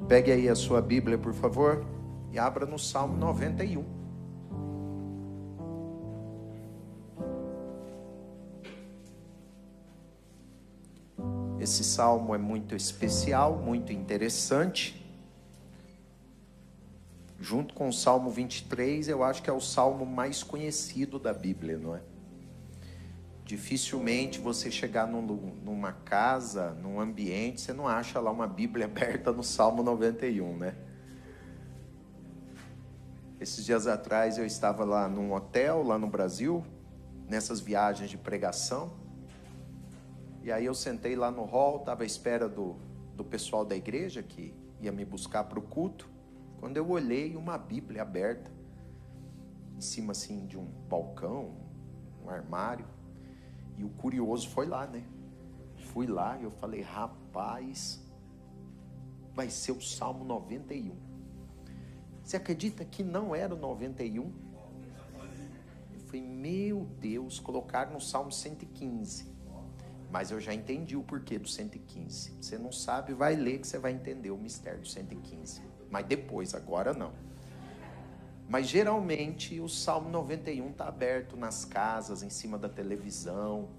Pegue aí a sua Bíblia, por favor, e abra no Salmo 91. Esse salmo é muito especial, muito interessante. Junto com o Salmo 23, eu acho que é o salmo mais conhecido da Bíblia, não é? Dificilmente você chegar numa casa, num ambiente, você não acha lá uma Bíblia aberta no Salmo 91, né? Esses dias atrás eu estava lá num hotel, lá no Brasil, nessas viagens de pregação. E aí eu sentei lá no hall, estava à espera do pessoal da igreja que ia me buscar para o culto. Quando eu olhei, uma Bíblia aberta, em cima assim de um balcão, um armário. E o curioso foi lá, né? Fui lá e eu falei, rapaz, vai ser o Salmo 91. Você acredita que não era o 91? Eu falei, meu Deus, colocaram no Salmo 115. Mas eu já entendi o porquê do 115. Você não sabe, vai ler que você vai entender o mistério do 115. Mas depois, agora não. Mas geralmente o Salmo 91 está aberto nas casas, em cima da televisão,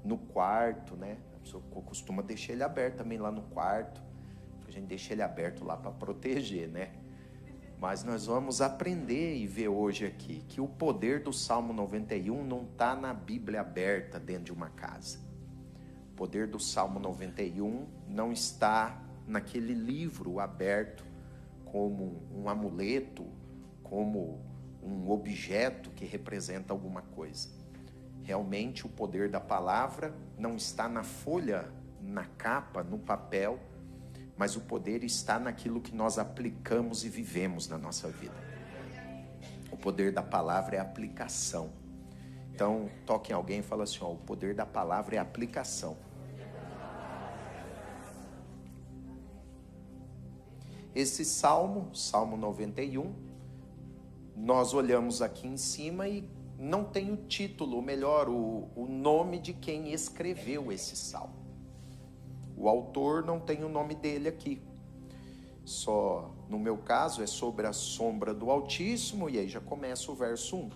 no quarto, né? A pessoa costuma deixar ele aberto também lá no quarto. A gente deixa ele aberto lá para proteger, né? Mas nós vamos aprender e ver hoje aqui que o poder do Salmo 91 não está na Bíblia aberta dentro de uma casa. O poder do Salmo 91 não está naquele livro aberto como um amuleto, como um objeto que representa alguma coisa. Realmente o poder da palavra não está na folha, na capa, no papel, mas o poder está naquilo que nós aplicamos e vivemos na nossa vida. O poder da palavra é aplicação. Então, toque em alguém e fala assim, ó, o poder da palavra é aplicação. Esse salmo, Salmo 91, nós olhamos aqui em cima e não tem o título, ou melhor, o nome de quem escreveu esse salmo. O autor não tem o nome dele aqui. Só, no meu caso, é sobre a sombra do Altíssimo, e aí já começa o verso 1.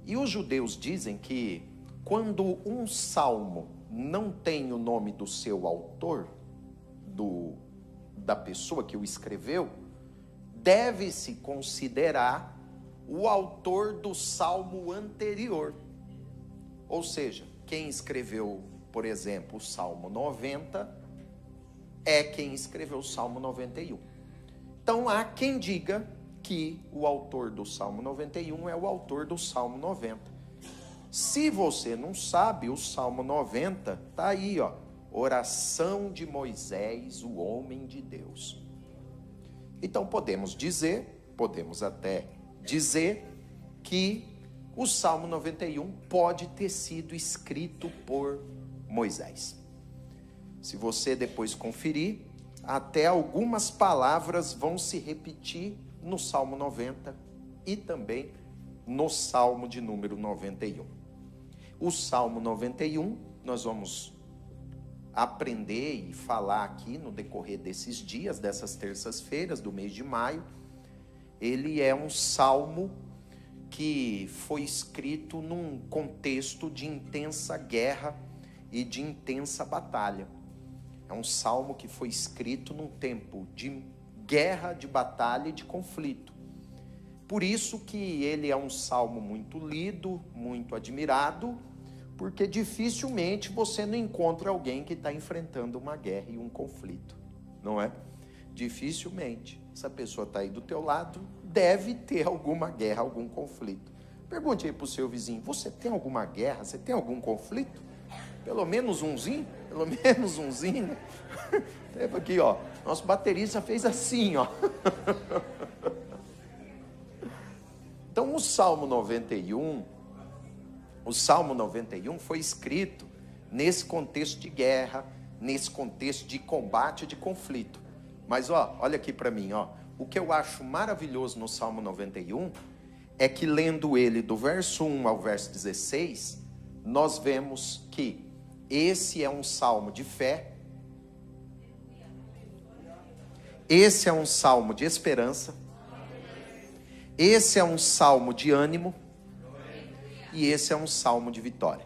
E os judeus dizem que quando um salmo não tem o nome do seu autor, da pessoa que o escreveu, deve-se considerar o autor do salmo anterior. Ou seja, quem escreveu, por exemplo, o Salmo 90, é quem escreveu o Salmo 91. Então há quem diga que o autor do Salmo 91 é o autor do Salmo 90. Se você não sabe, o Salmo 90 está aí, ó. Oração de Moisés, o homem de Deus. Então podemos até dizer que o Salmo 91 pode ter sido escrito por Moisés. Se você depois conferir, até algumas palavras vão se repetir no Salmo 90 e também no Salmo de número 91. O Salmo 91, nós vamos aprender e falar aqui no decorrer desses dias, dessas terças-feiras do mês de maio. Ele é um salmo que foi escrito num contexto de intensa guerra e de intensa batalha. É um salmo que foi escrito num tempo de guerra, de batalha e de conflito. Por isso que ele é um salmo muito lido, muito admirado, porque dificilmente você não encontra alguém que está enfrentando uma guerra e um conflito, não é? Dificilmente. Essa pessoa está aí do teu lado, deve ter alguma guerra, algum conflito. Pergunte aí para o seu vizinho, você tem alguma guerra? Você tem algum conflito? Pelo menos umzinho? Pelo menos umzinho, né? Tempo aqui, ó. Nosso baterista fez assim, ó. Então o Salmo 91 foi escrito nesse contexto de guerra, nesse contexto de combate, de conflito. Mas ó, olha aqui para mim, ó. O que eu acho maravilhoso no Salmo 91 é que lendo ele do verso 1 ao verso 16, nós vemos que esse é um salmo de fé. Esse é um salmo de esperança. Esse é um salmo de ânimo. E esse é um salmo de vitória.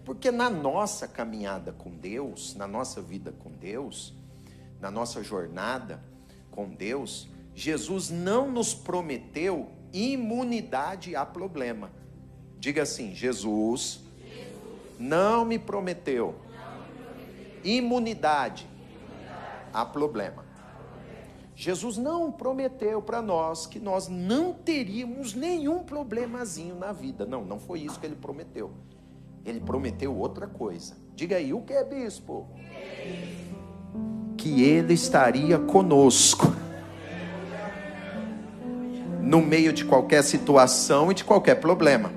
Porque na nossa caminhada com Deus, na nossa vida com Deus, na nossa jornada com Deus, Jesus não nos prometeu imunidade a problema. Diga assim: Jesus não me prometeu imunidade a problema. Jesus não prometeu para nós que nós não teríamos nenhum problemazinho na vida. Não foi isso que ele prometeu. Ele prometeu outra coisa. Diga aí, o que é, bispo? Que ele estaria conosco no meio de qualquer situação e de qualquer problema.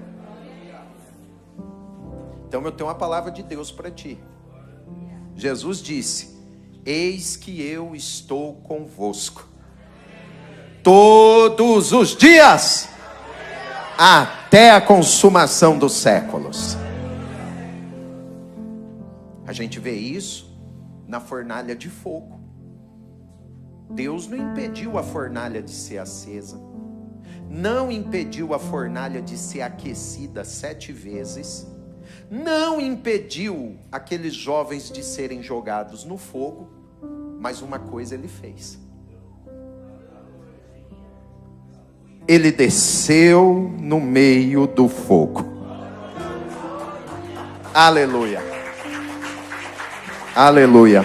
Então eu tenho uma palavra de Deus para ti. Jesus disse: eis que eu estou convosco todos os dias, até a consumação dos séculos. A gente vê isso na fornalha de fogo. Deus não impediu a fornalha de ser acesa, não impediu a fornalha de ser aquecida 7 vezes, não impediu aqueles jovens de serem jogados no fogo, mas uma coisa ele fez: ele desceu no meio do fogo. Aleluia, aleluia.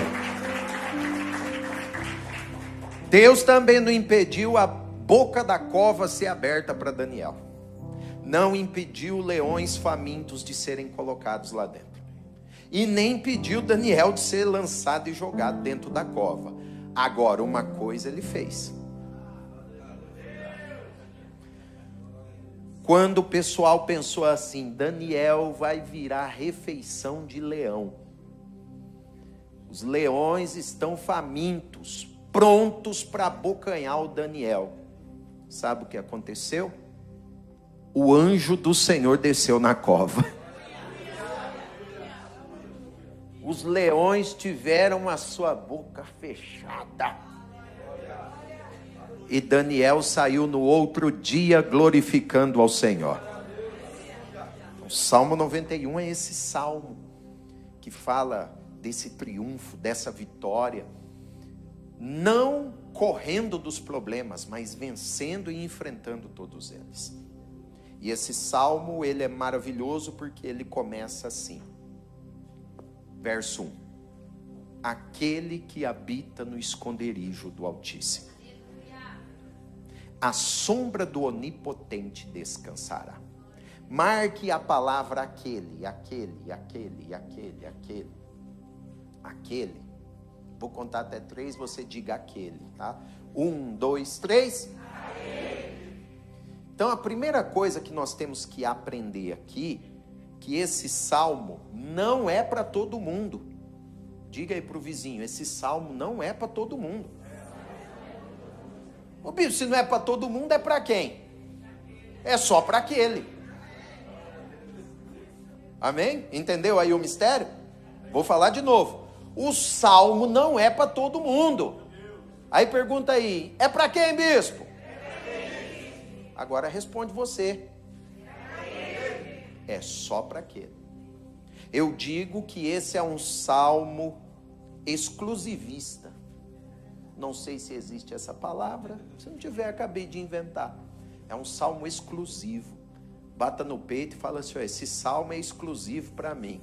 Deus também não impediu a boca da cova ser aberta para Daniel, não impediu leões famintos de serem colocados lá dentro, e nem impediu Daniel de ser lançado e jogado dentro da cova. Agora, uma coisa ele fez: quando o pessoal pensou assim, Daniel vai virar refeição de leão, os leões estão famintos, prontos para abocanhar o Daniel, sabe o que aconteceu? O anjo do Senhor desceu na cova. Os leões tiveram a sua boca fechada, e Daniel saiu no outro dia glorificando ao Senhor. O Salmo 91 é esse salmo que fala desse triunfo, dessa vitória, não correndo dos problemas, mas vencendo e enfrentando todos eles. E esse salmo, ele é maravilhoso porque ele começa assim, verso 1: aquele que habita no esconderijo do Altíssimo, a sombra do Onipotente descansará. Marque a palavra aquele. Vou contar até 3, você diga aquele, tá? 1, 2, 3. Então a primeira coisa que nós temos que aprender aqui, que esse salmo não é para todo mundo. Diga aí para o vizinho: esse salmo não é para todo mundo. Ô bicho, se não é para todo mundo, é para quem? É só para aquele. Amém? Entendeu aí o mistério? Vou falar de novo. O salmo não é para todo mundo. Aí pergunta aí: é para quem, bispo? Agora responde você: é só para aquele. Eu digo que esse é um salmo exclusivista. Não sei se existe essa palavra. Se não tiver, acabei de inventar. É um salmo exclusivo. Bata no peito e fala assim: ó, esse salmo é exclusivo para mim.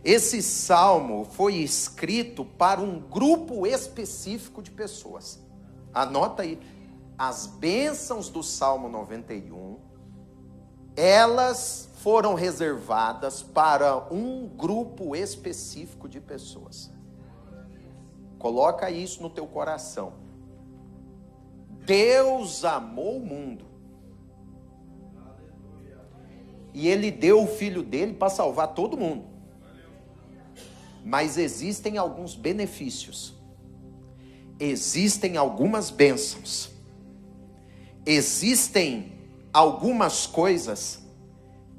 Esse salmo foi escrito para um grupo específico de pessoas. Anota aí. As bênçãos do Salmo 91, elas foram reservadas para um grupo específico de pessoas. Coloca isso no teu coração. Deus amou o mundo, e Ele deu o Filho dele para salvar todo mundo. Mas existem alguns benefícios, existem algumas bênçãos, existem algumas coisas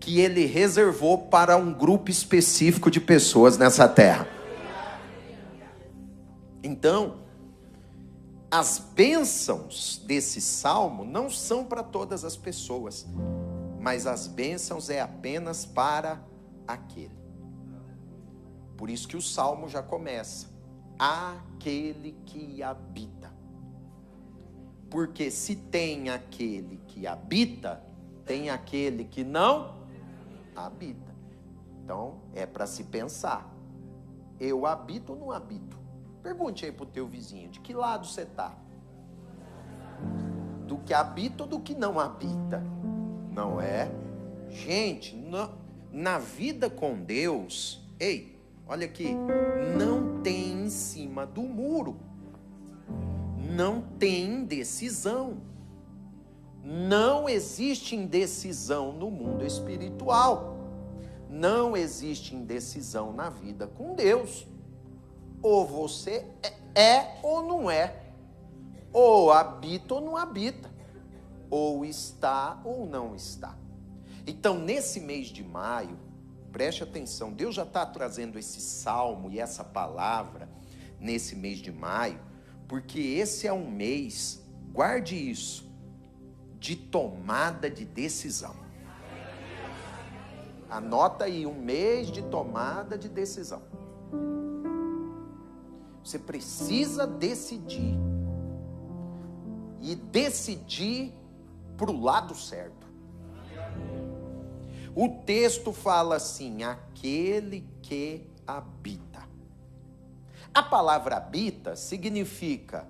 que ele reservou para um grupo específico de pessoas nessa terra. Então, as bênçãos desse salmo não são para todas as pessoas, mas as bênçãos é apenas para aquele. Por isso que o salmo já começa: aquele que habita. Porque se tem aquele que habita, tem aquele que não habita. Então, é para se pensar: eu habito ou não habito? Pergunte aí para o teu vizinho, de que lado você está? Do que habita ou do que não habita? Não é? Gente, na vida com Deus, ei, olha aqui, não tem em cima do muro. Não tem indecisão. Não existe indecisão no mundo espiritual. Não existe indecisão na vida com Deus. Ou você é ou não é. Ou habita ou não habita. Ou está ou não está. Então, nesse mês de maio, preste atenção, Deus já está trazendo esse salmo e essa palavra nesse mês de maio, porque esse é um mês, guarde isso, de tomada de decisão. Anota aí, um mês de tomada de decisão. Você precisa decidir. E decidir para o lado certo. O texto fala assim: aquele que habita. A palavra habita significa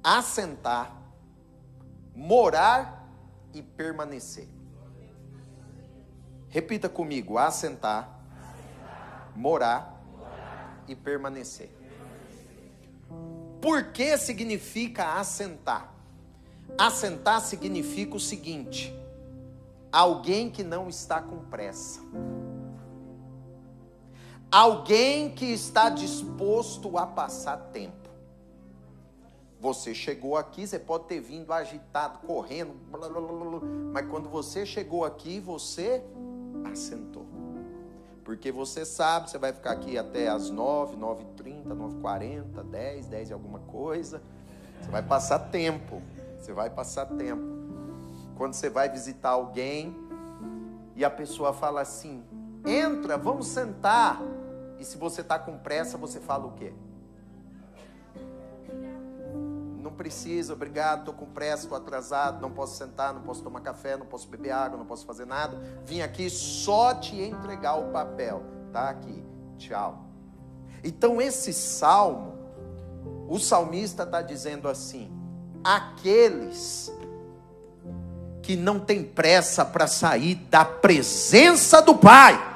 assentar, morar e permanecer. Repita comigo: assentar, morar e permanecer. Por que significa assentar? Assentar significa o seguinte: alguém que não está com pressa. Alguém que está disposto a passar tempo. Você chegou aqui, você pode ter vindo agitado, correndo, blá, blá, blá, blá, mas quando você chegou aqui, você assentou. Porque você sabe, você vai ficar aqui até as 9, 9h30, 9h40, 10 e alguma coisa. Você vai passar tempo. Você vai passar tempo. Quando você vai visitar alguém e a pessoa fala assim: entra, vamos sentar. E se você está com pressa, você fala o quê? Não precisa, obrigado, estou com pressa, estou atrasado, não posso sentar, não posso tomar café, não posso beber água, não posso fazer nada. Vim aqui só te entregar o papel. Tá aqui, tchau. Então esse salmo, o salmista está dizendo assim: aqueles que não têm pressa para sair da presença do Pai.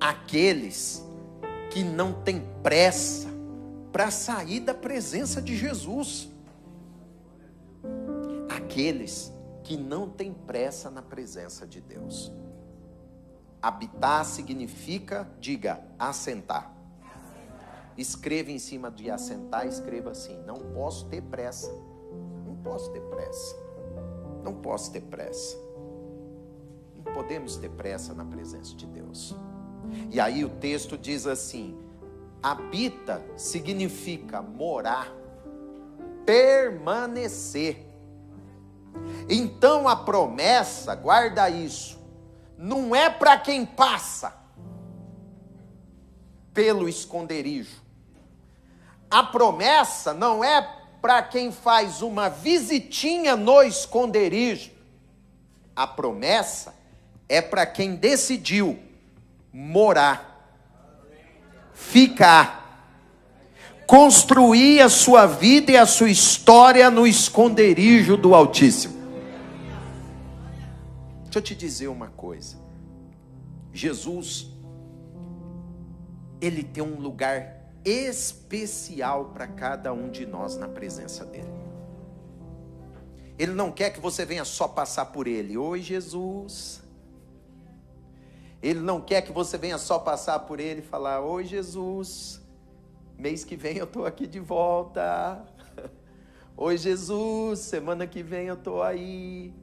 Aqueles que não têm pressa para sair da presença de Jesus. Aqueles que não têm pressa na presença de Deus. Habitar significa, diga, assentar. Escreva em cima de assentar, escreva assim: não posso ter pressa. Não posso ter pressa. Não posso ter pressa. Não podemos ter pressa na presença de Deus. E aí o texto diz assim: habita significa morar, permanecer. Então a promessa, guarda isso, não é para quem passa pelo esconderijo. A promessa não é para quem faz uma visitinha no esconderijo. A promessa é para quem decidiu morar, ficar, construir a sua vida e a sua história no esconderijo do Altíssimo. Deixa eu te dizer uma coisa. Jesus, ele tem um lugar especial para cada um de nós na presença dele. Ele não quer que você venha só passar por ele. Oi, Jesus. Ele não quer que você venha só passar por ele e falar: oi, Jesus, mês que vem eu estou aqui de volta. Oi, Jesus, semana que vem eu estou aí.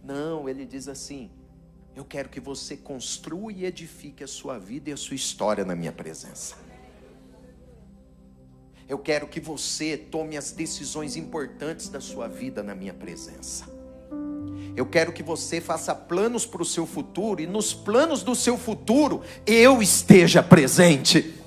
Não, ele diz assim: eu quero que você construa e edifique a sua vida e a sua história na minha presença. Eu quero que você tome as decisões importantes da sua vida na minha presença. Eu quero que você faça planos para o seu futuro, e nos planos do seu futuro eu esteja presente.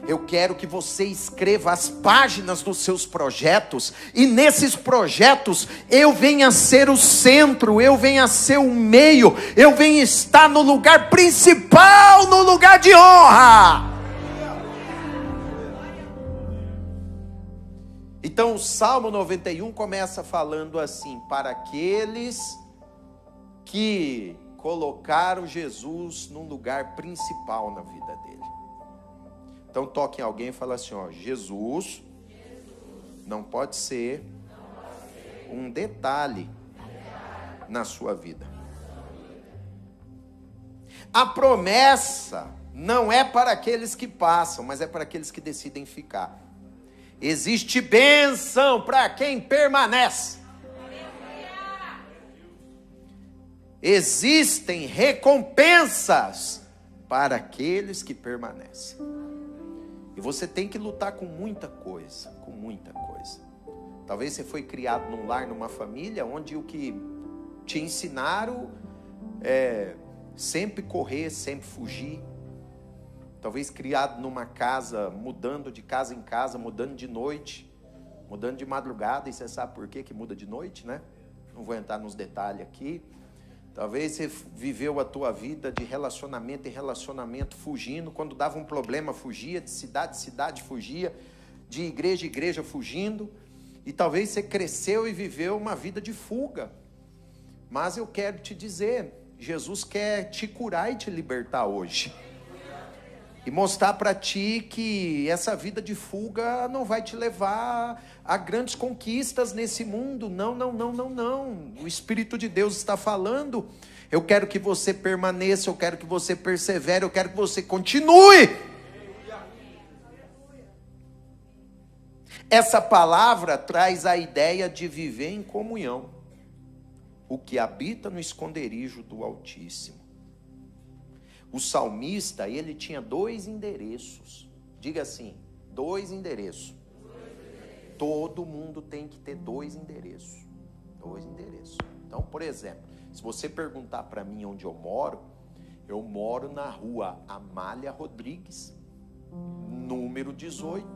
Eu quero que você escreva as páginas dos seus projetos, e nesses projetos eu venha ser o centro, eu venha ser o meio, eu venha estar no lugar principal, no lugar de honra. Então o Salmo 91 começa falando assim: para aqueles que colocaram Jesus num lugar principal na vida dele. Então toque em alguém e fala assim: ó, Jesus não pode ser um detalhe na sua vida. A promessa não é para aqueles que passam, mas é para aqueles que decidem ficar. Existe bênção para quem permanece. Existem recompensas para aqueles que permanecem. E você tem que lutar com muita coisa, com muita coisa. Talvez você foi criado num lar, numa família, onde o que te ensinaram é sempre correr, sempre fugir. Talvez criado numa casa, mudando de casa em casa, mudando de noite, mudando de madrugada, e você sabe por que muda de noite, né? Não vou entrar nos detalhes aqui. Talvez você viveu a tua vida de relacionamento em relacionamento, fugindo. Quando dava um problema, fugia. De cidade em cidade, fugia. De igreja em igreja, fugindo. E talvez você cresceu e viveu uma vida de fuga. Mas eu quero te dizer, Jesus quer te curar e te libertar hoje. E mostrar para ti que essa vida de fuga não vai te levar a grandes conquistas nesse mundo. Não, não, não, não, não. O Espírito de Deus está falando. Eu quero que você permaneça, eu quero que você persevere, eu quero que você continue. Essa palavra traz a ideia de viver em comunhão. O que habita no esconderijo do Altíssimo. O salmista, ele tinha 2 endereços. Diga assim, 2 endereços. Todo mundo tem que ter 2 endereços. 2 endereços. Então, por exemplo, se você perguntar para mim onde eu moro na rua Amália Rodrigues, número 18.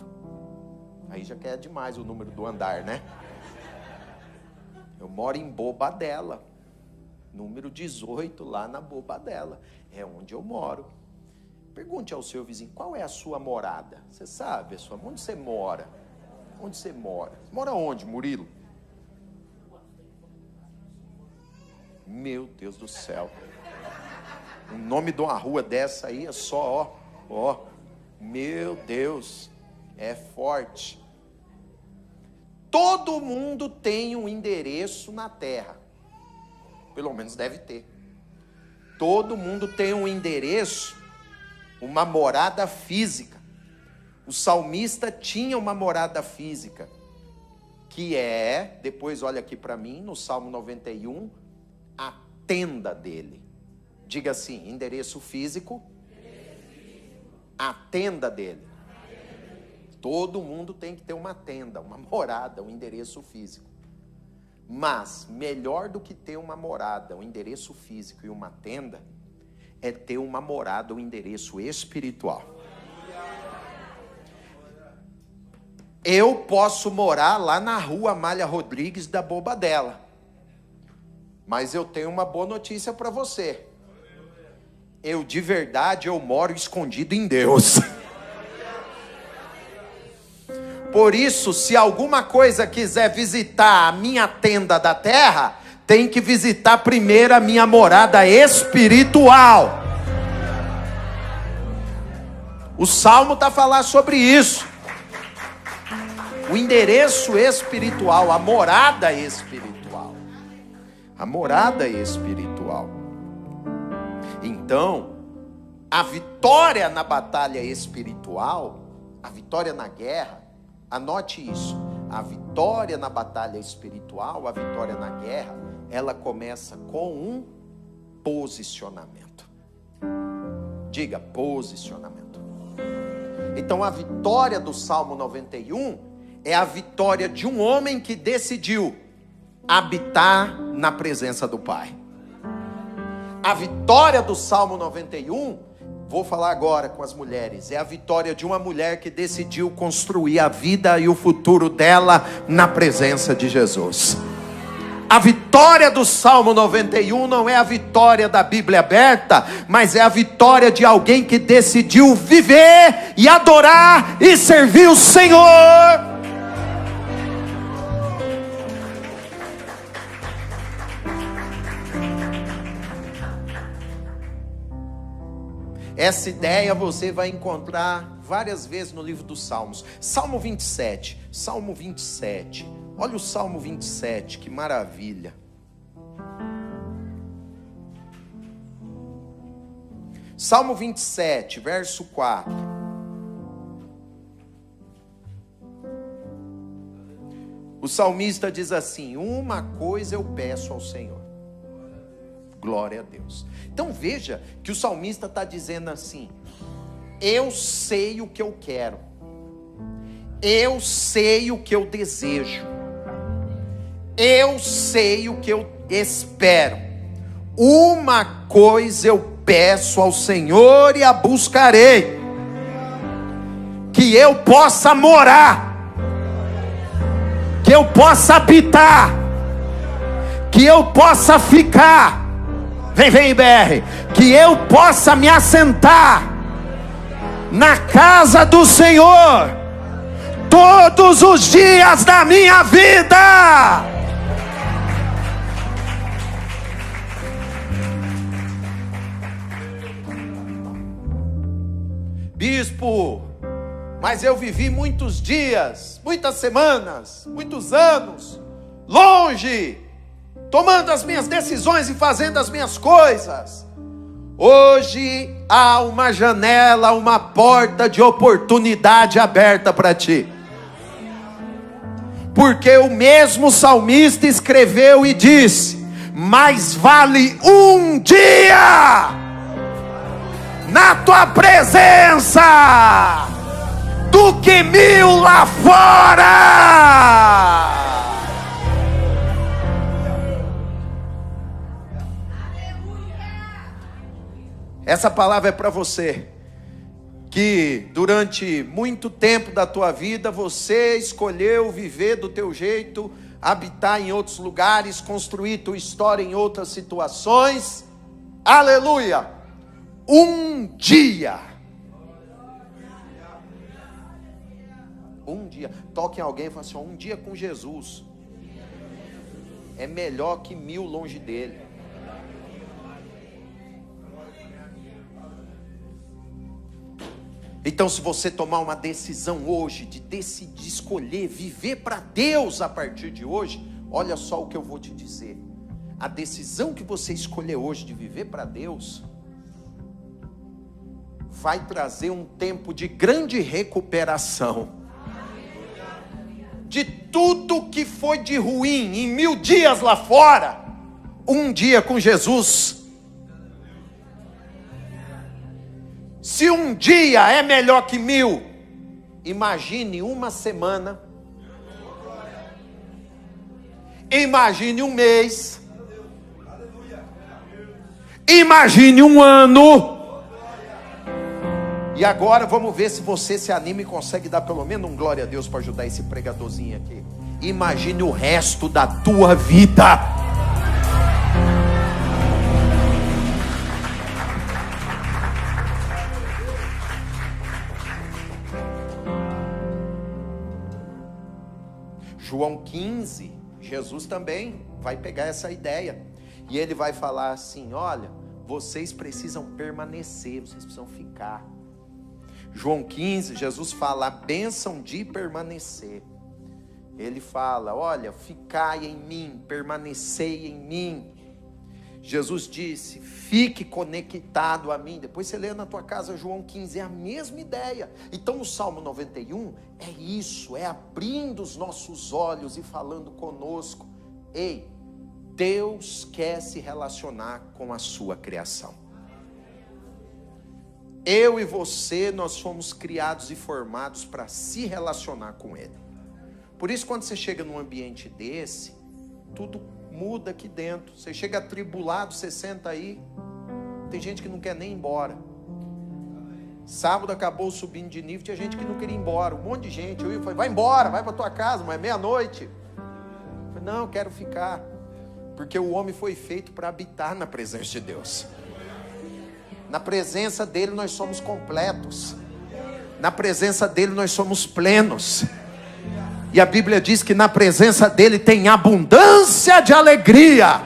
Aí já quer demais o número do andar, né? Eu moro em Bobadela. Número 18, lá na Bobadela. É onde eu moro. Pergunte ao seu vizinho, qual é a sua morada? Você sabe, onde você mora? Onde você mora? Você mora onde, Murilo? Meu Deus do céu. O nome de uma rua dessa aí é só, ó. Meu Deus, é forte. Todo mundo tem um endereço na terra. Pelo menos deve ter. Todo mundo tem um endereço, uma morada física. O salmista tinha uma morada física, que é, depois olha aqui para mim, no Salmo 91, a tenda dele. Diga assim, endereço físico, a tenda dele. Todo mundo tem que ter uma tenda, uma morada, um endereço físico. Mas, melhor do que ter uma morada, um endereço físico e uma tenda, é ter uma morada, um endereço espiritual. Eu posso morar lá na rua Amália Rodrigues da Bobadela. Mas eu tenho uma boa notícia para você. Eu, de verdade, eu moro escondido em Deus. Por isso, se alguma coisa quiser visitar a minha tenda da terra, tem que visitar primeiro a minha morada espiritual. O Salmo está a falar sobre isso. O endereço espiritual, a morada espiritual. A morada espiritual. Então, a vitória na batalha espiritual, a vitória na guerra, anote isso. A vitória na batalha espiritual, a vitória na guerra, ela começa com um posicionamento. Diga, posicionamento. Então a vitória do Salmo 91 é a vitória de um homem que decidiu habitar na presença do Pai. A vitória do Salmo 91, vou falar agora com as mulheres, é a vitória de uma mulher que decidiu construir a vida e o futuro dela na presença de Jesus. A vitória do Salmo 91 não é a vitória da Bíblia aberta, mas é a vitória de alguém que decidiu viver e adorar e servir o Senhor. Essa ideia você vai encontrar várias vezes no livro dos Salmos. Salmo 27, Salmo 27. Olha o Salmo 27, que maravilha. Salmo 27, verso 4. O salmista diz assim: uma coisa eu peço ao Senhor. Glória a Deus. Então veja que o salmista está dizendo assim: eu sei o que eu quero, eu sei o que eu desejo, eu sei o que eu espero. Uma coisa eu peço ao Senhor e a buscarei, que eu possa morar, que eu possa habitar, que eu possa ficar. Vem BR, que eu possa me assentar na casa do Senhor todos os dias da minha vida. Bispo, mas eu vivi muitos dias, muitas semanas, muitos anos longe, tomando as minhas decisões e fazendo as minhas coisas. Hoje há uma janela, uma porta de oportunidade aberta para ti. Porque o mesmo salmista escreveu e disse: mais vale um dia na tua presença do que 1000 lá fora. Essa palavra é para você, que durante muito tempo da tua vida, você escolheu viver do teu jeito, habitar em outros lugares, construir tua história em outras situações. Aleluia! Um dia, toque em alguém e fale assim: um dia com Jesus é melhor que 1000 longe dele. Então, se você tomar uma decisão hoje, de decidir escolher viver para Deus a partir de hoje, olha só o que eu vou te dizer. A decisão que você escolher hoje de viver para Deus vai trazer um tempo de grande recuperação de tudo que foi de ruim em 1000 dias lá fora. Um dia com Jesus. Se um dia é melhor que 1000, imagine uma semana, imagine um mês, imagine um ano. E agora vamos ver se você se anima e consegue dar pelo menos um glória a Deus para ajudar esse pregadorzinho aqui. Imagine o resto da tua vida. João 15, Jesus também vai pegar essa ideia. E ele vai falar assim: olha, vocês precisam permanecer, vocês precisam ficar. João 15, Jesus fala a bênção de permanecer. Ele fala: olha, ficai em mim, permanecei em mim. Jesus disse: fique conectado a mim. Depois você lê na tua casa João 15, é a mesma ideia. Então o Salmo 91 é isso, é abrindo os nossos olhos e falando conosco: ei, Deus quer se relacionar com a sua criação. Eu e você, nós fomos criados e formados para se relacionar com Ele. Por isso, quando você chega num ambiente desse, tudo muda aqui dentro. Você chega atribulado, você senta aí, tem gente que não quer nem ir embora. Sábado acabou subindo de nível, tinha gente que não queria ir embora, um monte de gente. Eu falei, vai embora, vai para tua casa, mas é meia-noite. Eu falei, não, eu quero ficar. Porque o homem foi feito para habitar na presença de Deus. Na presença dele nós somos completos. Na presença dele nós somos plenos. E a Bíblia diz que na presença dele tem abundância de alegria.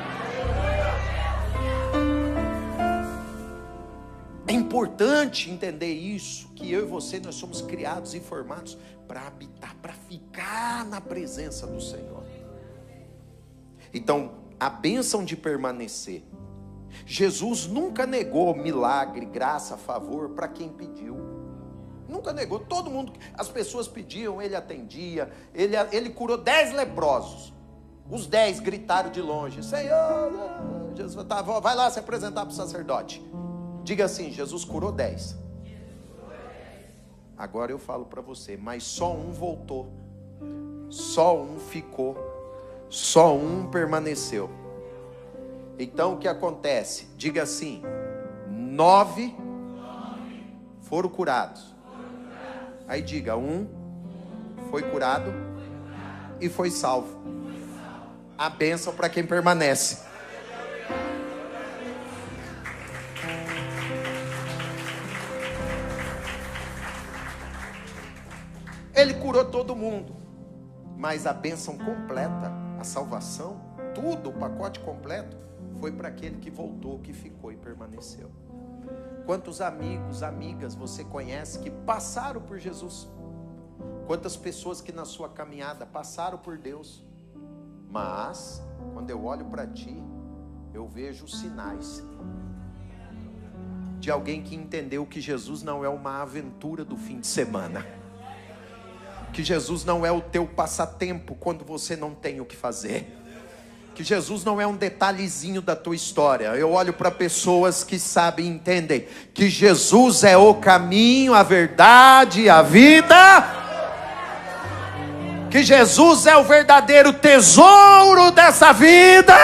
É importante entender isso, que eu e você nós somos criados e formados para habitar, para ficar na presença do Senhor. Então, a bênção de permanecer. Jesus nunca negou milagre, graça, favor para quem pediu. Nunca negou. Todo mundo, as pessoas pediam, ele atendia. Ele curou 10 leprosos. Os 10 gritaram de longe: Senhor, Jesus, tá, vai lá se apresentar para o sacerdote. Diga assim: Jesus curou 10. Agora eu falo para você, mas só um voltou. Só um ficou. Só um permaneceu. Então o que acontece? Diga assim: 9 foram curados. Aí diga: 1 foi curado e foi salvo. A bênção para quem permanece. Ele curou todo mundo, mas a bênção completa, a salvação, tudo, o pacote completo, foi para aquele que voltou, que ficou e permaneceu. Quantos amigos, amigas você conhece que passaram por Jesus? Quantas pessoas que na sua caminhada passaram por Deus? Mas, quando eu olho para ti, eu vejo sinais de alguém que entendeu que Jesus não é uma aventura do fim de semana. Que Jesus não é o teu passatempo quando você não tem o que fazer. Que Jesus não é um detalhezinho da tua história. Eu olho para pessoas que sabem e entendem que Jesus é o caminho, a verdade e a vida. Que Jesus é o verdadeiro tesouro dessa vida.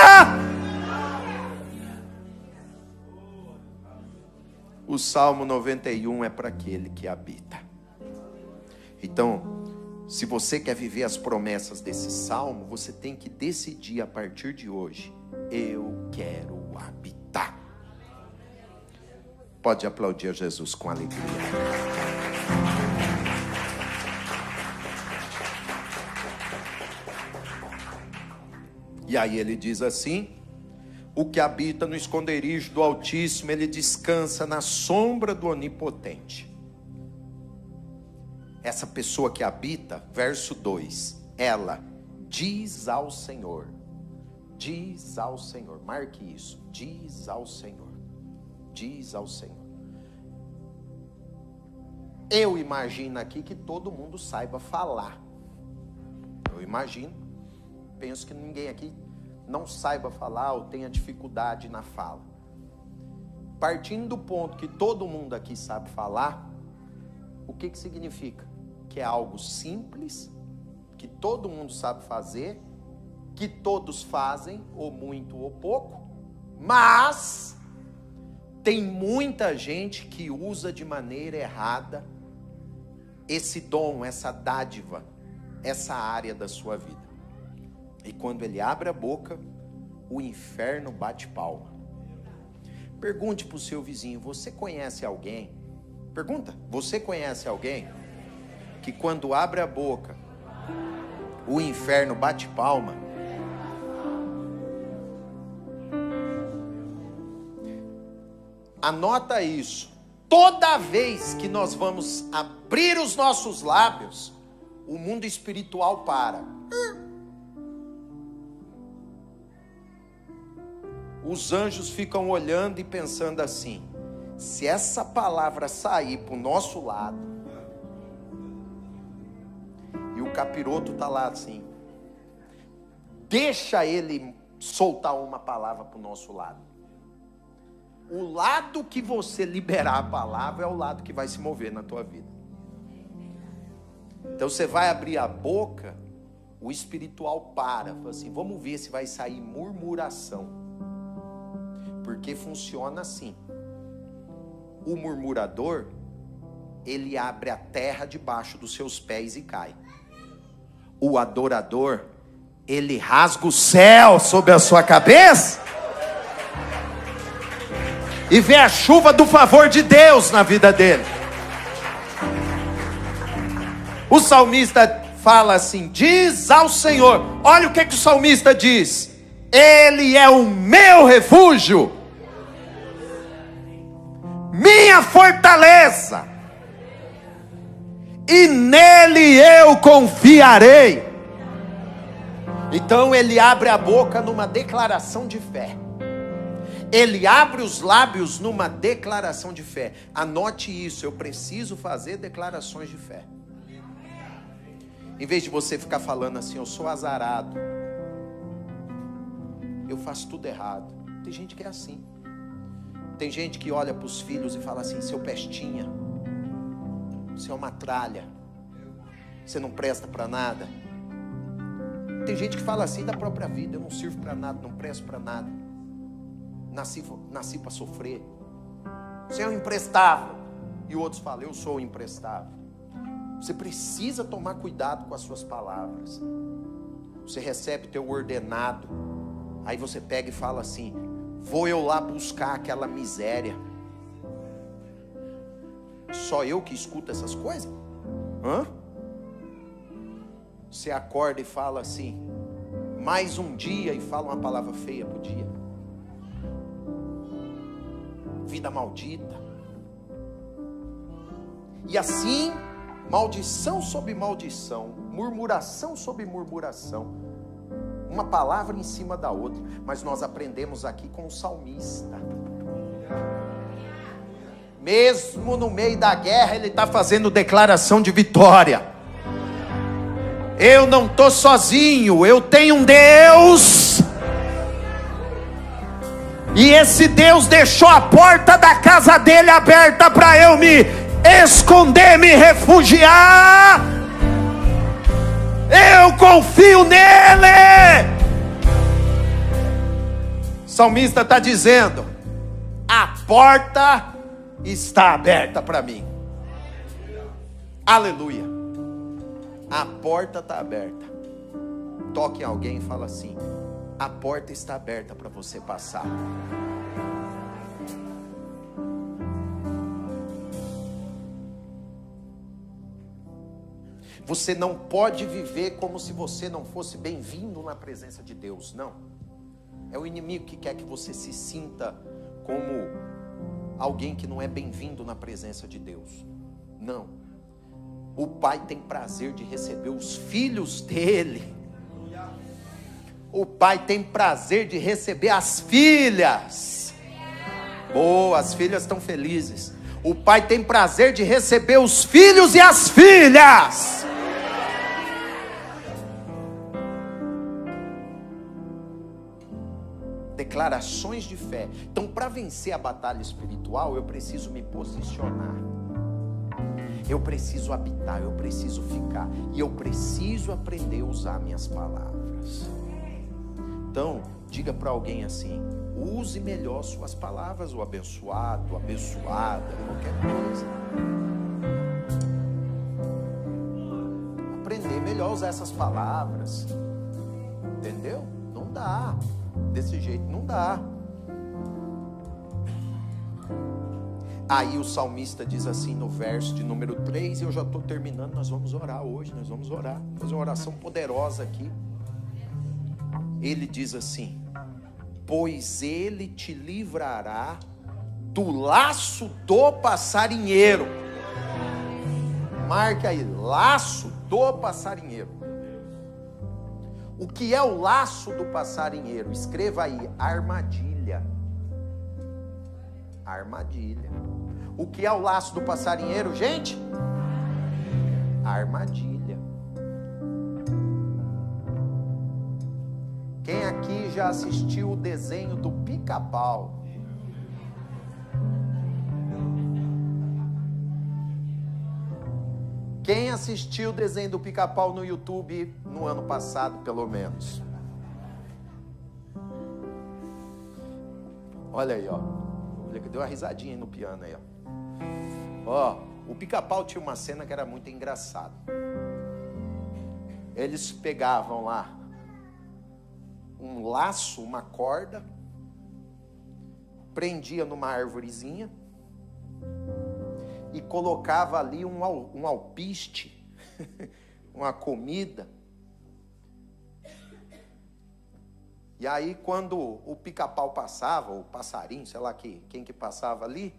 O Salmo 91 é para aquele que habita. Então, se você quer viver as promessas desse salmo, você tem que decidir a partir de hoje: eu quero habitar. Pode aplaudir a Jesus com alegria. E aí ele diz assim: o que habita no esconderijo do Altíssimo, ele descansa na sombra do Onipotente. Essa pessoa que habita, verso 2, ela diz ao Senhor, marque isso, diz ao Senhor. Eu imagino aqui que todo mundo saiba falar. Eu imagino, penso que ninguém aqui não saiba falar ou tenha dificuldade na fala. Partindo do ponto que todo mundo aqui sabe falar, o que significa? Que é algo simples, que todo mundo sabe fazer, que todos fazem, ou muito ou pouco, mas tem muita gente que usa de maneira errada esse dom, essa dádiva, essa área da sua vida. E quando ele abre a boca, o inferno bate palma. Pergunte para o seu vizinho: você conhece alguém? Pergunta: você conhece alguém que quando abre a boca, o inferno bate palma? Anota isso. Toda vez que nós vamos abrir os nossos lábios, o mundo espiritual para. Os anjos ficam olhando e pensando assim: se essa palavra sair para o nosso lado, e o capiroto está lá assim, deixa ele soltar uma palavra para o nosso lado. O lado que você liberar a palavra é o lado que vai se mover na tua vida. Então você vai abrir a boca, o espiritual para, fala assim, vamos ver se vai sair murmuração. Porque funciona assim. O murmurador, ele abre a terra debaixo dos seus pés e cai. O adorador, ele rasga o céu sobre a sua cabeça e vê a chuva do favor de Deus na vida dele. O salmista fala assim, diz ao Senhor, olha o que o salmista diz, Ele é o meu refúgio, minha fortaleza, e nele eu confiarei. Então ele abre a boca numa declaração de fé. Ele abre os lábios numa declaração de fé. Anote isso, eu preciso fazer declarações de fé. Em vez de você ficar falando assim, eu sou azarado, eu faço tudo errado. Tem gente que é assim. Tem gente que olha para os filhos e fala assim, seu pestinha, você é uma tralha, você não presta para nada. Tem gente que fala assim da própria vida, eu não sirvo para nada, não presto para nada, nasci para sofrer, você é um imprestável. E outros falam, eu sou imprestável. Você precisa tomar cuidado com as suas palavras. Você recebe teu ordenado, aí você pega e fala assim, vou eu lá buscar aquela miséria. Só eu que escuto essas coisas? Você acorda e fala assim, mais um dia, e fala uma palavra feia pro dia. Vida maldita. E assim, maldição sobre maldição, murmuração sobre murmuração, uma palavra em cima da outra. Mas nós aprendemos aqui com o salmista, mesmo no meio da guerra, ele está fazendo declaração de vitória. Eu não estou sozinho, eu tenho um Deus, e esse Deus deixou a porta da casa dele aberta para eu me esconder, me refugiar. Eu confio nele. O salmista está dizendo, a porta está aberta para mim. Aleluia. A porta está aberta. Toque em alguém e fala assim, a porta está aberta para você passar. Você não pode viver como se você não fosse bem-vindo na presença de Deus, não. É o inimigo que quer que você se sinta como alguém que não é bem-vindo na presença de Deus. Não. O Pai tem prazer de receber os filhos dele. O Pai tem prazer de receber as filhas. As filhas estão felizes. O Pai tem prazer de receber os filhos e as filhas. Declarações de fé. Então, para vencer a batalha espiritual, eu preciso me posicionar. Eu preciso habitar, eu preciso ficar. E eu preciso aprender a usar minhas palavras. Então, diga para alguém assim, use melhor suas palavras, o abençoado, abençoada, qualquer coisa. Aprender melhor a usar essas palavras. Entendeu? Não dá. Desse jeito não dá. Aí o salmista diz assim no verso de número 3, e eu já estou terminando, nós vamos orar hoje, nós vamos orar, fazer uma oração poderosa aqui. Ele diz assim, pois ele te livrará do laço do passarinheiro. Marca aí, laço do passarinheiro. O que é o laço do passarinheiro? Escreva aí, armadilha. Armadilha. O que é o laço do passarinheiro, gente? Armadilha. Quem aqui já assistiu o desenho do Pica-Pau? Quem assistiu o desenho do Pica-Pau no YouTube no ano passado, pelo menos? Olha aí, ó. Deu uma risadinha aí no piano aí, ó. Ó, o Pica-Pau tinha uma cena que era muito engraçada. Eles pegavam lá um laço, uma corda, prendia numa árvorezinha e colocava ali um alpiste, uma comida. E aí quando o Pica-Pau passava, o passarinho, sei lá quem que passava ali,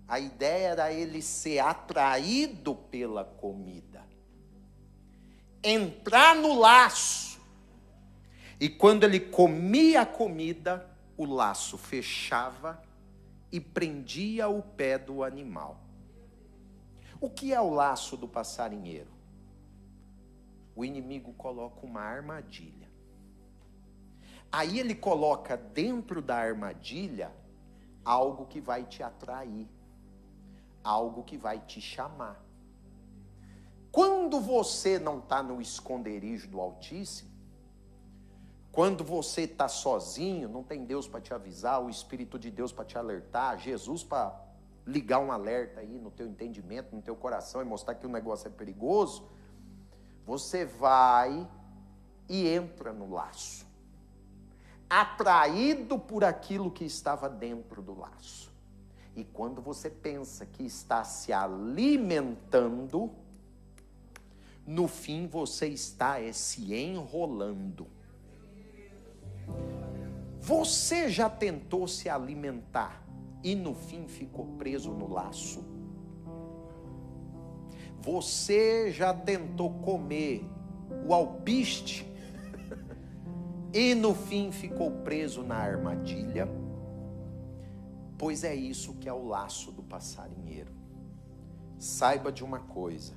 a ideia era ele ser atraído pela comida, entrar no laço, e quando ele comia a comida, o laço fechava e prendia o pé do animal. O que é o laço do passarinheiro? O inimigo coloca uma armadilha. Aí ele coloca dentro da armadilha algo que vai te atrair, algo que vai te chamar. Quando você não está no esconderijo do Altíssimo, quando você está sozinho, não tem Deus para te avisar, o Espírito de Deus para te alertar, Jesus para ligar um alerta aí no teu entendimento, no teu coração e mostrar que o negócio é perigoso, você vai e entra no laço, atraído por aquilo que estava dentro do laço. E quando você pensa que está se alimentando, no fim você está se enrolando. Você já tentou se alimentar e no fim ficou preso no laço? Você já tentou comer o alpiste e no fim ficou preso na armadilha? Pois é isso que é o laço do passarinheiro. Saiba de uma coisa: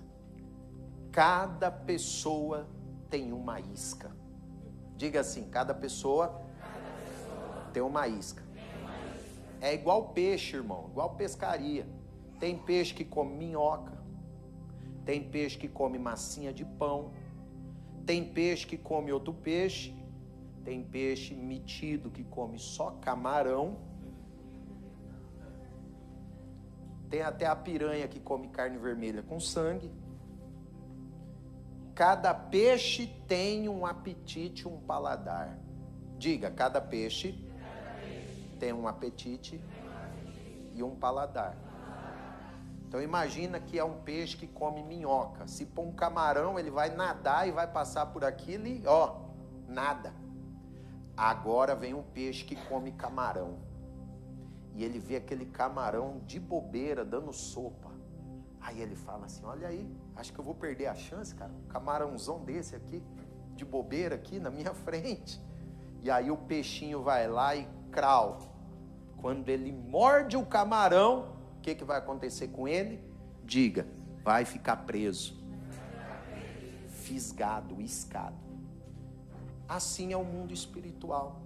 cada pessoa tem uma isca. Diga assim: cada pessoa tem uma isca. É igual peixe, irmão, igual pescaria. Tem peixe que come minhoca, tem peixe que come massinha de pão, tem peixe que come outro peixe, tem peixe metido que come só camarão, tem até a piranha que come carne vermelha com sangue. Cada peixe tem um apetite, um paladar. Diga: cada peixe tem um apetite e um paladar. Então imagina que é um peixe que come minhoca. Se pôr um camarão, ele vai nadar e vai passar por aquilo e nada. Agora vem um peixe que come camarão. E ele vê aquele camarão de bobeira dando sopa. Aí ele fala assim: olha aí, acho que eu vou perder a chance, cara. Um camarãozão desse aqui, de bobeira aqui na minha frente. E aí o peixinho vai lá e crau. Quando ele morde o camarão, o que vai acontecer com ele? Diga: vai ficar preso, fisgado, iscado. Assim é o mundo espiritual.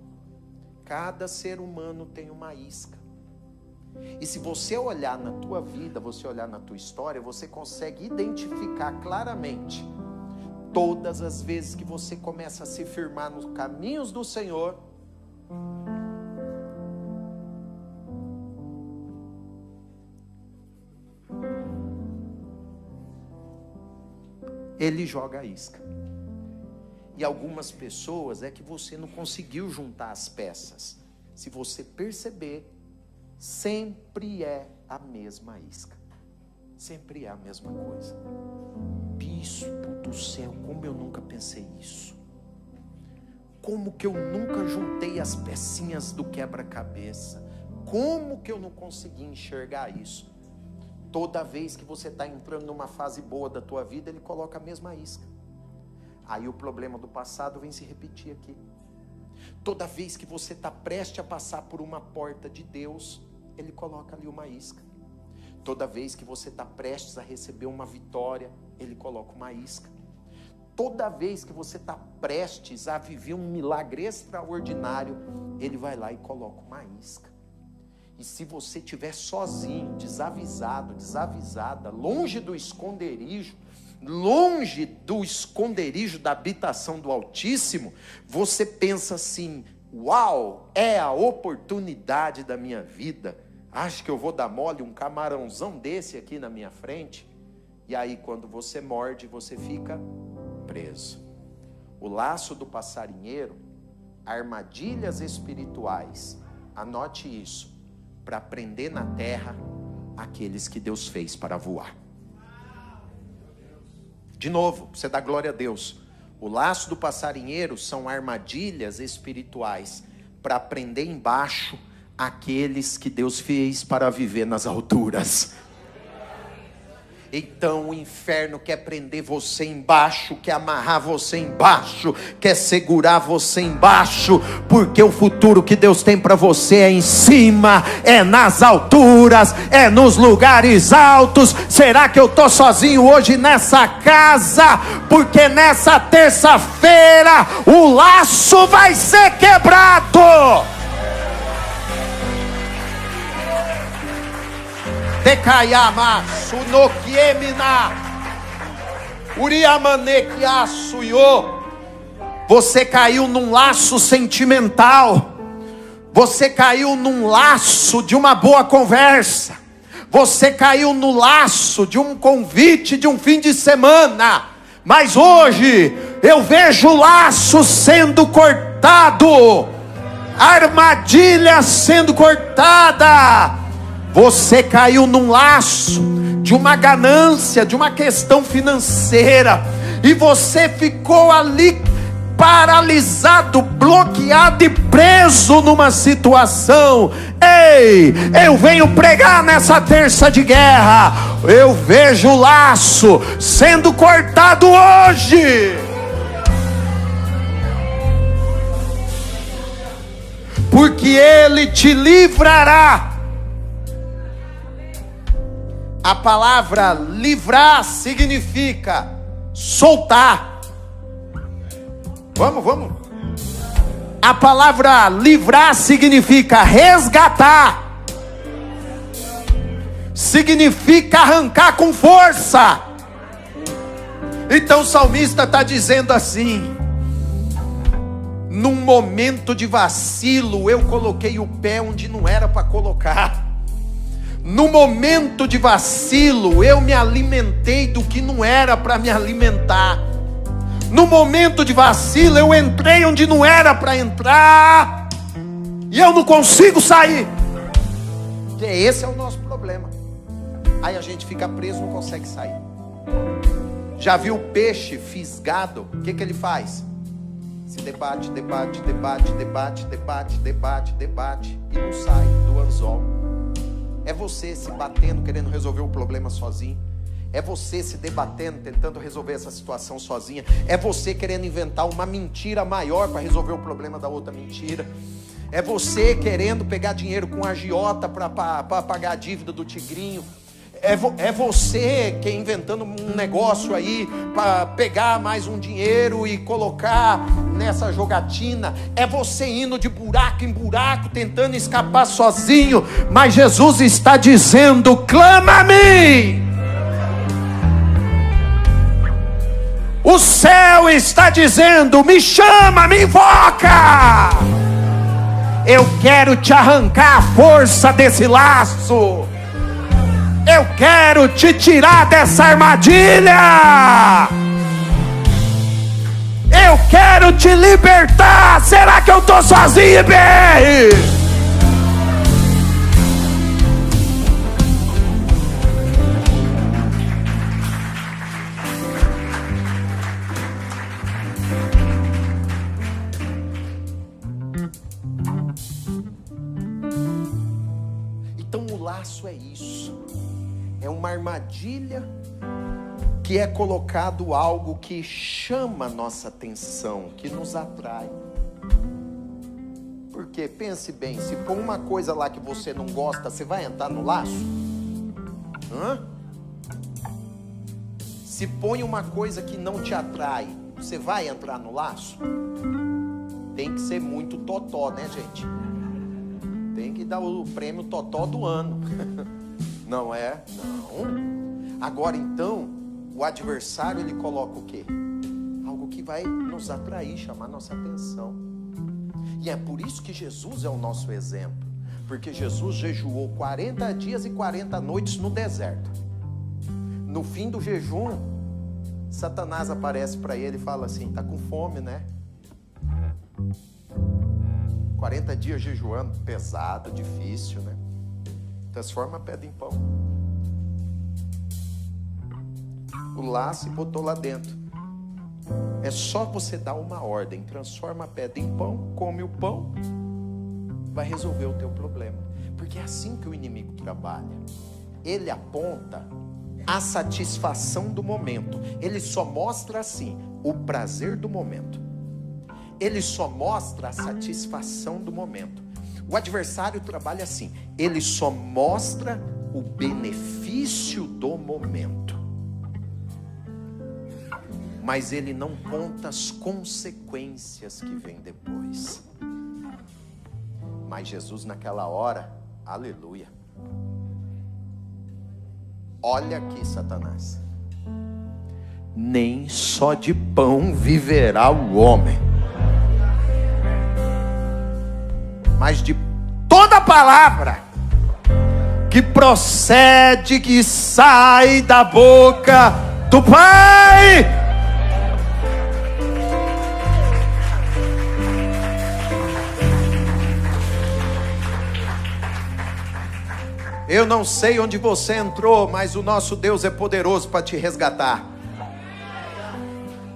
Cada ser humano tem uma isca. E se você olhar na tua vida, você olhar na tua história, você consegue identificar claramente todas as vezes que você começa a se firmar nos caminhos do Senhor, Ele joga a isca. E algumas pessoas é que você não conseguiu juntar as peças. Se você perceber, sempre é a mesma isca. Sempre é a mesma coisa. Bispo do céu, como eu nunca pensei isso. Como que eu nunca juntei as pecinhas do quebra-cabeça. Como que eu não consegui enxergar isso? Toda vez que você está entrando numa fase boa da tua vida, ele coloca a mesma isca. Aí o problema do passado vem se repetir aqui. Toda vez que você está prestes a passar por uma porta de Deus, ele coloca ali uma isca. Toda vez que você está prestes a receber uma vitória, ele coloca uma isca. toda vez que você está prestes a viver um milagre extraordinário, ele vai lá e coloca uma isca. E se você estiver sozinho, desavisado, desavisada, longe do esconderijo da habitação do Altíssimo, você pensa assim: uau, é a oportunidade da minha vida. Acho que eu vou dar mole um camarãozão desse aqui na minha frente. E aí quando você morde, você fica preso. O laço do passarinheiro, armadilhas espirituais, anote isso, para prender na terra aqueles que Deus fez para voar. De novo, você dá glória a Deus. O laço do passarinheiro são armadilhas espirituais para prender embaixo aqueles que Deus fez para viver nas alturas. Então o inferno quer prender você embaixo, quer amarrar você embaixo, quer segurar você embaixo, porque o futuro que Deus tem para você é em cima, é nas alturas, é nos lugares altos. Será que eu estou sozinho hoje nessa casa? Porque nessa terça-feira o laço vai ser quebrado. Tekayama sunokiemina uriamanekiasuyo. Você caiu num laço sentimental, você caiu num laço de uma boa conversa, você caiu no laço de um convite de um fim de semana. Mas hoje eu vejo o laço sendo cortado, armadilha sendo cortada. Você caiu num laço de uma ganância, de uma questão financeira, e você ficou ali paralisado, bloqueado e preso numa situação. Ei, eu venho pregar nessa terça de guerra. Eu vejo o laço sendo cortado hoje, porque Ele te livrará. A palavra livrar significa soltar. Vamos. A palavra livrar significa resgatar. Significa arrancar com força. Então o salmista está dizendo assim: num momento de vacilo, eu coloquei o pé onde não era para colocar. No momento de vacilo, eu me alimentei do que não era para me alimentar. No momento de vacilo, eu entrei onde não era para entrar, e eu não consigo sair. Porque esse é o nosso problema. Aí a gente fica preso, não consegue sair. Já viu o peixe fisgado? O que ele faz? Se debate, e não sai do anzol. É você se batendo, querendo resolver o problema sozinho. É você se debatendo, tentando resolver essa situação sozinha. É você querendo inventar uma mentira maior para resolver o problema da outra mentira. É você querendo pegar dinheiro com a agiota para pagar a dívida do tigrinho. É você que inventando um negócio aí para pegar mais um dinheiro e colocar nessa jogatina. É você indo de buraco em buraco, tentando escapar sozinho. Mas Jesus está dizendo: clama a mim. O céu está dizendo: me chama, me invoca. Eu quero te arrancar a força desse laço. Eu quero te tirar dessa armadilha. Eu quero te libertar. Será que eu estou sozinho, BR? Então o laço é isso. É uma armadilha que é colocado algo que chama nossa atenção, que nos atrai. Porque pense bem, se for uma coisa lá que você não gosta, você vai entrar no laço? Se põe uma coisa que não te atrai, você vai entrar no laço? Tem que ser muito totó, né, gente? Tem que dar o prêmio totó do ano. Não é? Não. Agora então, o adversário ele coloca o quê? Algo que vai nos atrair, chamar nossa atenção. E é por isso que Jesus é o nosso exemplo. Porque Jesus jejuou 40 dias e 40 noites no deserto. No fim do jejum, Satanás aparece para ele e fala assim: tá com fome, né? 40 dias jejuando, pesado, difícil, né? Transforma a pedra em pão. O laço e botou lá dentro. É só você dar uma ordem: transforma a pedra em pão, come o pão, vai resolver o teu problema. Porque é assim que o inimigo trabalha. Ele aponta a satisfação do momento. Ele só mostra assim o prazer do momento. Ele só mostra a satisfação do momento. O adversário trabalha assim: ele só mostra o benefício do momento, mas ele não conta as consequências que vêm depois. Mas Jesus naquela hora, aleluia, olha aqui, Satanás, nem só de pão viverá o homem, mas de toda palavra que procede, que sai da boca do Pai. Eu não sei onde você entrou, mas o nosso Deus é poderoso para te resgatar.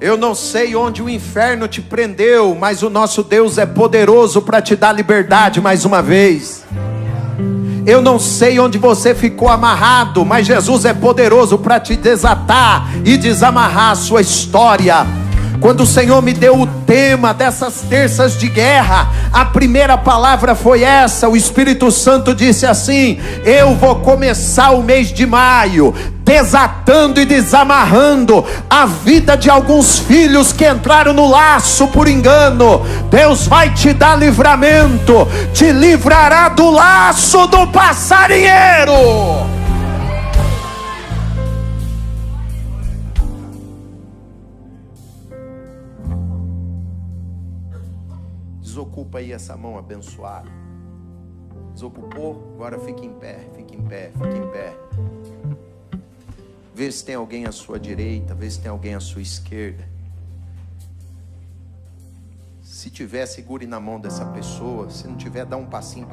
Eu não sei onde o inferno te prendeu, mas o nosso Deus é poderoso para te dar liberdade mais uma vez. Eu não sei onde você ficou amarrado, mas Jesus é poderoso para te desatar e desamarrar a sua história. Quando o Senhor me deu o tema dessas terças de guerra, a primeira palavra foi essa. O Espírito Santo disse assim: eu vou começar o mês de maio desatando e desamarrando a vida de alguns filhos que entraram no laço por engano. Deus vai te dar livramento, te livrará do laço do passarinheiro. Desocupa aí essa mão abençoada. Desocupou? Agora fique em pé, fique em pé, fique em pé. Vê se tem alguém à sua direita, vê se tem alguém à sua esquerda. Se tiver, segure na mão dessa pessoa. Se não tiver, dá um passinho para